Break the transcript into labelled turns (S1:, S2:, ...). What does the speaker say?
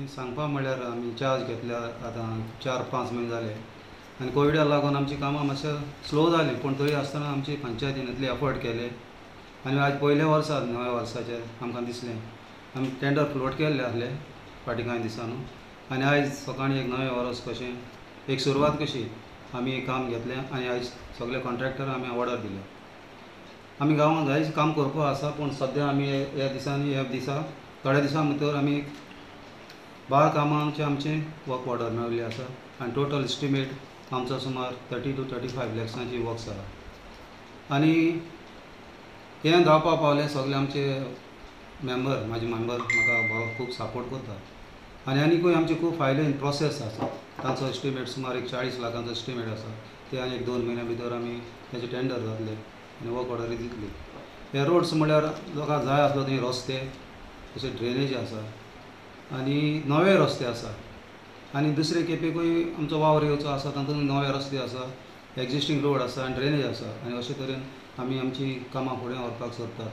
S1: सांगपा म्हळ्यार आमी चार्ज घेतल्या आतां 4-5 म्हयने जाले आनी कोविडाक लागून आमची कामां मातशें स्लो जालीं, पूण तरी आसतना आमची पंचायतीन इतले एफर्ट केले आनी आज पयल्या वर्सा नव्या वर्साचेर आमकां दिसलें आमी टेंडर फ्लोट केल्ले आहले फाटीं कांय दिसांनी आनी आयज सकाळीं एक नवें वर्स कशें एक सुरवात कशी आमी काम घेतलें आनी आयज सगळे कॉन्ट्रॅक्टर आमी ऑर्डर दिल्या. आमी गांवांत जायत काम करपा आसा, पूण सद्या आमी ह्या दिसा थोड्या दिसां भितर आमी बाळ कामांचे आमचे वर्क ऑर्डर मेळिल्ली आसा आनी टोटल एस्टिमेट आमचो सुमार 30 to 35 लॅक्सांची वर्क्स आसा. आनी हें जावपा पावलें सगळे आमचे म्हाजे मेंबर म्हाका खूब सपोर्ट करता आनी आनीकूय आमचे खूब फायल इन प्रोसेस आसा. तांचो एस्टिमेट सुमार एक 40 लाखांचो एस्टिमेट आसा. ते आनी एक 2 म्हयन्या भितर आमी तेचे टेंडर जातले आनी वर्क ऑर्डरी दितली. हे रोड्स म्हळ्यार लोकांक जाय आसलो थंय रस्ते, तशें ड्रेनेज आसा आनी नवे रस्ते आसा आनी दुसरे केपेकूय आमचो वावर येवचो आसा, तातूंत नवे रस्ते आसा, एक्जिस्टींग रोड आसा आनी ड्रेनेज आसा आनी अशे तरेन आमी आमची कामां फुडें व्हरपाक सोदतात.